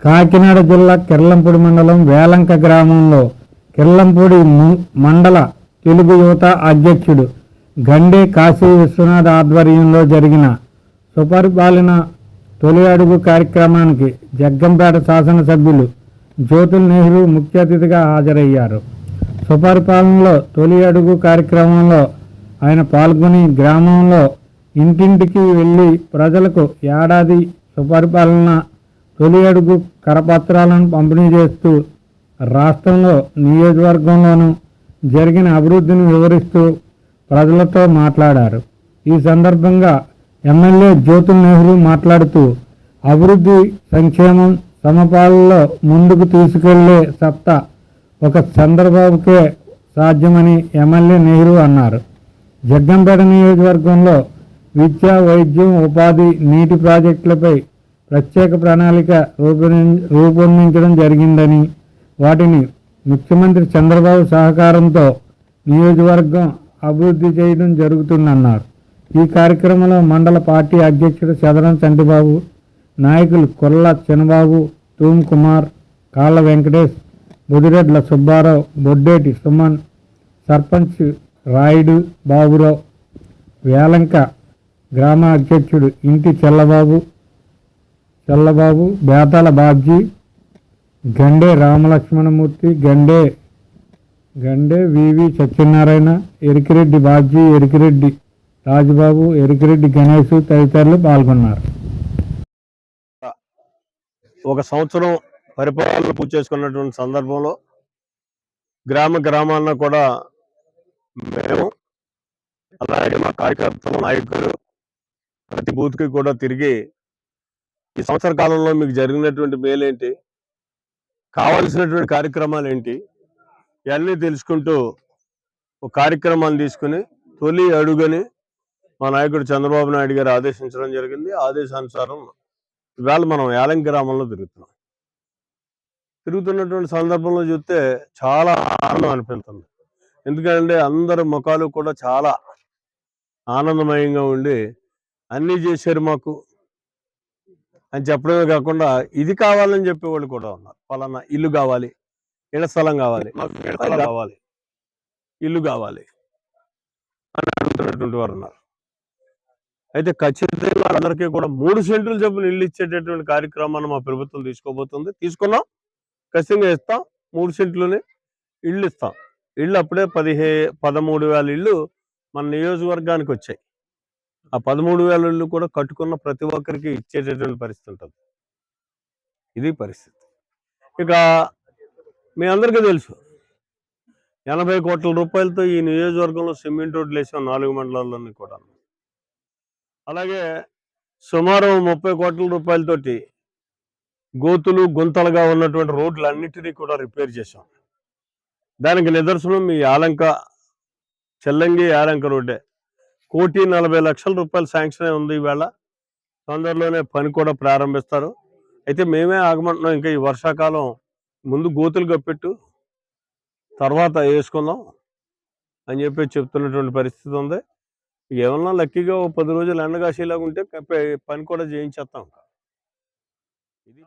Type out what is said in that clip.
కాకినాడ జిల్లా కిర్లంపూడి మండలం వేలంక గ్రామంలో కిర్లంపూడి మండల తెలుగు యువత అధ్యక్షుడు గండే కాశీ విశ్వనాథ్ ఆధ్వర్యంలో జరిగిన సుపరిపాలన తొలి అడుగు కార్యక్రమానికి జగ్గంపేట శాసనసభ్యులు జ్యోతుల్ నెహ్రూ ముఖ్య అతిథిగా హాజరయ్యారు. సుపరిపాలనలో తొలి అడుగు కార్యక్రమంలో ఆయన పాల్గొని గ్రామంలో ఇంటింటికి వెళ్ళి ప్రజలకు ఏడాది సుపరిపాలన తొలి అడుగు కరపత్రాలను పంపిణీ చేస్తూ రాష్ట్రంలో నియోజకవర్గంలోనూ జరిగిన అభివృద్ధిని వివరిస్తూ ప్రజలతో మాట్లాడారు. ఈ సందర్భంగా ఎమ్మెల్యే జ్యోతుల్ నెహ్రూ మాట్లాడుతూ అభివృద్ధి, సంక్షేమం, సమపాలలో ముందుకు తీసుకెళ్లే సత్తా ఒక చంద్రబాబుకే సాధ్యమని ఎమ్మెల్యే నెహ్రూ అన్నారు. జగ్గంపేట నియోజకవర్గంలో విద్య, వైద్యం, ఉపాధి, నీటి ప్రాజెక్టులపై ప్రత్యేక ప్రణాళిక రూపొందించడం జరిగిందని, వాటిని ముఖ్యమంత్రి చంద్రబాబు సహకారంతో నియోజకవర్గం అభివృద్ధి చేయడం జరుగుతుందన్నారు. ఈ కార్యక్రమంలో మండల పార్టీ అధ్యక్షుడు చదరం చంటిబాబు, నాయకులు కొల్ల చిన్నబాబు, తూమ్ కుమార్, కాళ్ళ వెంకటేష్, బుదిరెడ్ల సుబ్బారావు, బొడ్డేటి సుమన్, సర్పంచ్ రాయుడు బాబురావు, వేలంక గ్రామ అధ్యక్షుడు ఇంటి చెల్లబాబు, బేతాల బాబ్జీ, గండే రామలక్ష్మణమూర్తి, గండే వివి సత్యనారాయణ, ఎరికిరెడ్డి బాబ్జీ, ఎరికిరెడ్డి రాజుబాబు, ఎరికిరెడ్డి గణేష్ తదితరులు పాల్గొన్నారు. ఒక సంవత్సరం పరిపాలన పూర్తి చేసుకున్నటువంటి సందర్భంలో గ్రామాన్న కూడా మేము, అలాగే మా కార్యకర్తల నాయకులు ప్రతి బూత్కి కూడా తిరిగి ఈ సంవత్సర కాలంలో మీకు జరిగినటువంటి మేలేంటి, కావాల్సినటువంటి కార్యక్రమాలు ఏంటి, ఇవన్నీ తెలుసుకుంటూ ఒక కార్యక్రమాన్ని తీసుకుని తొలి అడుగని మా నాయకుడు చంద్రబాబు నాయుడు గారు ఆదేశించడం జరిగింది. ఆదేశానుసారం ఇవాళ మనం యాలంక గ్రామంలో తిరుగుతున్నటువంటి సందర్భంలో చూస్తే చాలా ఆనందం అనిపిస్తుంది. ఎందుకంటే అందరి ముఖాలు కూడా చాలా ఆనందమయంగా ఉండి అన్నీ చేశారు మాకు అని చెప్పడమే కాకుండా ఇది కావాలని చెప్పేవాళ్ళు కూడా ఉన్నారు. పలానా ఇల్లు కావాలి, ఇళ్ల స్థలం కావాలి, ఇల్లు కావాలి అని అడుగుతున్నటువంటి వారు ఉన్నారు. అయితే ఖచ్చితంగా అందరికీ కూడా 3 సెంట్లు చొప్పున ఇల్లు ఇచ్చేటటువంటి కార్యక్రమాన్ని మా ప్రభుత్వం తీసుకోబోతుంది. తీసుకున్నాం, ఖచ్చితంగా ఇస్తాం. 3 సెంట్లుని ఇళ్ళు ఇస్తాం. ఇళ్ళు అప్పుడే 13,000 ఇళ్ళు మన నియోజకవర్గానికి వచ్చాయి. ఆ 13,000 ఇళ్ళు కూడా కట్టుకున్న ప్రతి ఒక్కరికి ఇచ్చేటటువంటి పరిస్థితి ఉంటుంది. ఇది పరిస్థితి. ఇక మీ అందరికీ తెలుసు 80 కోట్ల రూపాయలతో ఈ నియోజకవర్గంలో సిమెంట్ రోడ్లు వేసాం 4 మండలాల్లోని కూడా. అలాగే సుమారు 30 కోట్ల రూపాయలతోటి గోతులు గుంతలుగా ఉన్నటువంటి రోడ్లు అన్నిటినీ కూడా రిపేర్ చేశాం. దానికి నిదర్శనం మీ చెల్లంగి యాలంక రోడ్డే. 1,40,00,000 రూపాయలు శాంక్షన్ అయి ఉంది. ఈవేళ తొందరలోనే పని కూడా ప్రారంభిస్తారు. అయితే మేమే ఆగమంటున్నాం, ఇంకా ఈ వర్షాకాలం ముందు గోతులు కప్పెట్టు, తర్వాత వేసుకుందాం అని చెప్తున్నటువంటి పరిస్థితి ఉంది. ఏమన్నా లక్కీగా 10 రోజులు ఎండగాసేలాగా ఉంటే పని కూడా చేయించేస్తాం. ఇది